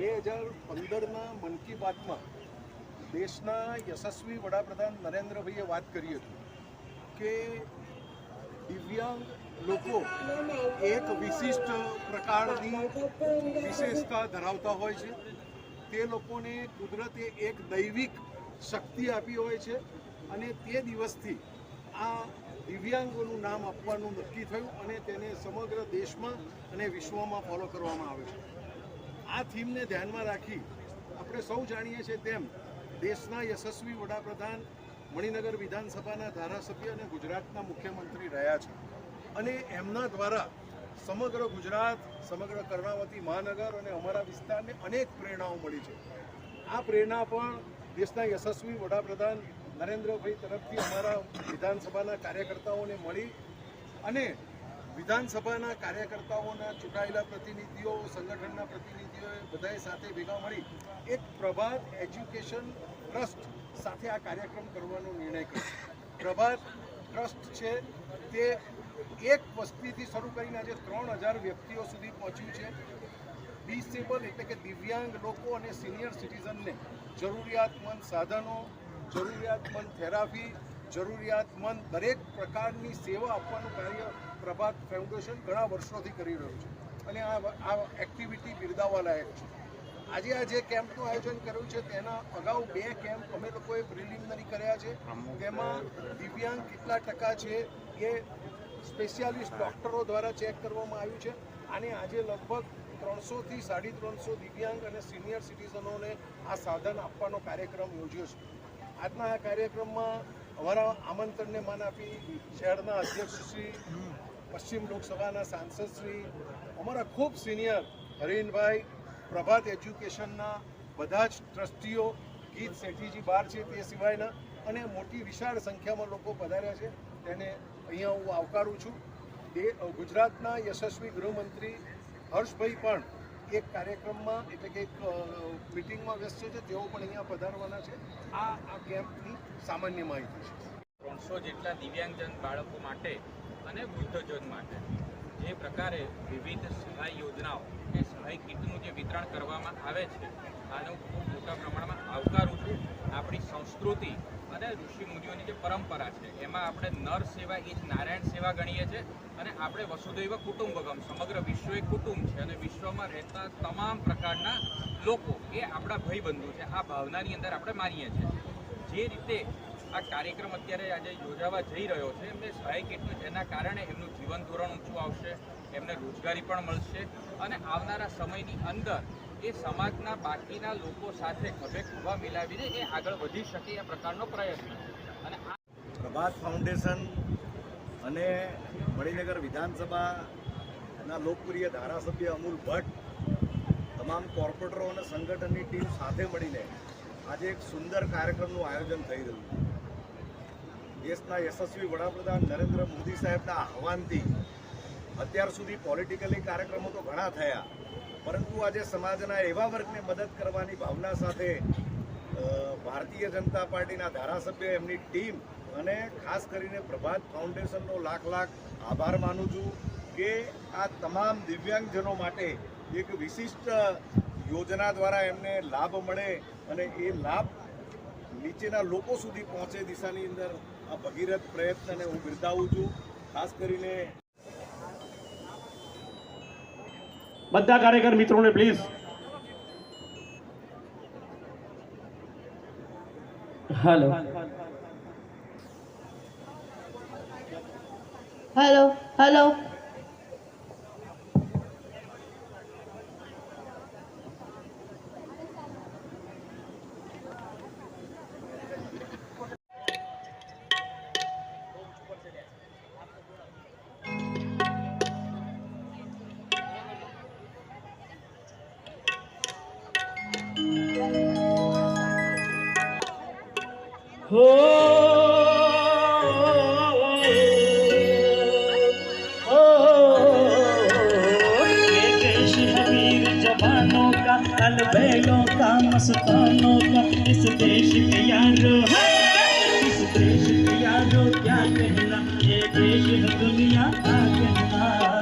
2015ના મન કી બાતમાં દેશના યશસ્વી વડાપ્રધાન નરેન્દ્રભાઈએ વાત કરી હતી કે દિવ્યાંગ લોકો એક વિશિષ્ટ પ્રકારની વિશેષતા ધરાવતા હોય છે. તે લોકોને કુદરતે એક દૈવિક શક્તિ આપી હોય છે અને તે દિવસથી આ દિવ્યાંગોનું નામ આપવાનું નક્કી થયું અને તેને સમગ્ર દેશમાં અને વિશ્વમાં ફોલો કરવામાં આવે છે. આ થીમને ધ્યાનમાં રાખી આપણે સૌ જાણીએ છીએ તેમ દેશના યશસ્વી વડાપ્રધાન મણિનગર વિધાનસભાના ધારાસભ્ય અને ગુજરાતના મુખ્યમંત્રી રહ્યા છે અને એમના દ્વારા સમગ્ર ગુજરાત, સમગ્ર કર્ણાવતી મહાનગર અને અમારા વિસ્તારને અનેક પ્રેરણાઓ મળી છે. આ પ્રેરણા પણ દેશના યશસ્વી વડાપ્રધાન નરેન્દ્રભાઈ તરફથી અમારા વિધાનસભાના કાર્યકર્તાઓને મળી અને વિધાનસભાના કાર્યકર્તાઓના ચૂંટાયેલા પ્રતિનિધિઓ, સંગઠનના પ્રતિનિધિઓએ બધાએ સાથે ભેગા મળી એક પ્રભાત એજ્યુકેશન ટ્રસ્ટ સાથે આ કાર્યક્રમ કરવાનો નિર્ણય કર્યો. પ્રભાત ટ્રસ્ટ છે તે એક વસ્તીથી શરૂ કરીને આજે 3000 વ્યક્તિઓ સુધી પહોંચ્યું છે. ડિસેબલ એટલે કે દિવ્યાંગ લોકો અને સિનિયર સિટીઝનને જરૂરિયાતમંદ સાધનો, જરૂરિયાતમંદ થેરાપી, જરૂરિયાતમંદ દરેક પ્રકારની સેવા આપવાનું કાર્ય પ્રભાત ફાઉન્ડેશન ઘણા વર્ષોથી કરી રહ્યું છે અને આ એક્ટિવિટી બિરદાવવા લાયક છે. આજે આ જે કેમ્પનું આયોજન કર્યું છે તેના અગાઉ 2 કેમ્પ અમે લોકોએ પ્રિલિમિનરી કર્યા છે. તેમાં દિવ્યાંગ કેટલા ટકા છે એ સ્પેશિયાલિસ્ટ ડૉક્ટરો દ્વારા ચેક કરવામાં આવ્યું છે અને આજે લગભગ 300 થી 350 દિવ્યાંગ અને સિનિયર સિટીઝનોને આ સાધન આપવાનો કાર્યક્રમ યોજ્યો છે. આજના આ કાર્યક્રમમાં અમારા આમંત્રણને માન આપી શહેરના અધ્યક્ષશ્રી, પશ્ચિમ લોકસભાના સાંસદશ્રી, અમારા ખૂબ સિનિયર હરીનભાઈ, પ્રભાત એજ્યુકેશનના બધા જ ટ્રસ્ટીઓ, ગીત શેઠીજી બહાર છે તે સિવાયના અને મોટી વિશાળ સંખ્યામાં લોકો પધાર્યા છે. તેને અહીંયા હું આવકારું છું. ગુજરાતના યશસ્વી ગૃહમંત્રી હર્ષભાઈ પણ એક કાર્યક્રમમાં એટલે કે એક મિટિંગમાં વ્યસ્ત છે. તેઓ પણ અહીંયા પધારવાના છે. આ કેમ્પની સામાન્ય માહિતી છે. 300 જેટલા દિવ્યાંગજન બાળકો માટે અને વૃદ્ધજન માટે જે પ્રકારે વિવિધ સહાય યોજનાઓ કે સહાય કીટનું જે વિતરણ કરવામાં આવે છે આનો ખૂબ મોટા પ્રમાણમાં આવકારું છું. આપણી સંસ્કૃતિ અને ઋષિમુનિઓની જે પરંપરા છે એમાં આપણે નર સેવા એ જ નારાયણ સેવા ગણીએ છીએ અને આપણે વસુધૈવ કુટુંબકમ, સમગ્ર વિશ્વ એક કુટુંબ છે અને વિશ્વમાં રહેતા તમામ પ્રકારના લોકો એ આપણા ભાઈબંધુ છે. આ ભાવનાની અંદર આપણે માનીએ છીએ. જે રીતે આ કાર્યક્રમ અત્યારે આજે યોજાવા જઈ રહ્યો છે એમને સહાય કીટનું જેના કારણે એમનું જીવન ધોરણ ઊંચું આવશે, એમને રોજગારી પણ મળશે અને આવનારા સમયની અંદર એ સમાજના બાકીના લોકો સાથે ખભે ખભા મિલાવીને એ આગળ વધી શકે એ પ્રકારનો પ્રયત્ન છે. અને પ્રભાત ફાઉન્ડેશન અને મણિનગર વિધાનસભાના લોકપ્રિય ધારાસભ્ય અમૂલ ભટ્ટ, તમામ કોર્પોરેટરો અને સંગઠનની ટીમ સાથે મળીને આજે એક સુંદર કાર્યક્રમનું આયોજન થઈ રહ્યું છે. દેશના યશસ્વી વડાપ્રધાન નરેન્દ્ર મોદી સાહેબના આહવાનથી અત્યાર સુધી પોલિટિકલી કાર્યક્રમો તો ઘણા થયા, પરંતુ આજે સમાજના એવા વર્ગને મદદ કરવાની ભાવના સાથે ભારતીય જનતા પાર્ટીના ધારાસભ્ય, એમની ટીમ અને ખાસ કરીને પ્રભાત ફાઉન્ડેશનનો લાખ લાખ આભાર માનું છું કે આ તમામ દિવ્યાંગજનો માટે એક વિશિષ્ટ યોજના દ્વારા એમને લાભ મળે અને એ લાભ નીચેના લોકો સુધી પહોંચે દિશાની અંદર આ ભગીરથ પ્રયત્નને હું બિરદાવું છું. ખાસ કરીને બધા કાર્યકર મિત્રોને પ્લીઝ હેલો હેલો હેલો हो ये देश है वीर जवानों का, अलबेलों का, मस्तानों का। इस देश के यारो है, इस देश के यारो क्या कहना, ये देश है दुनिया का कहना।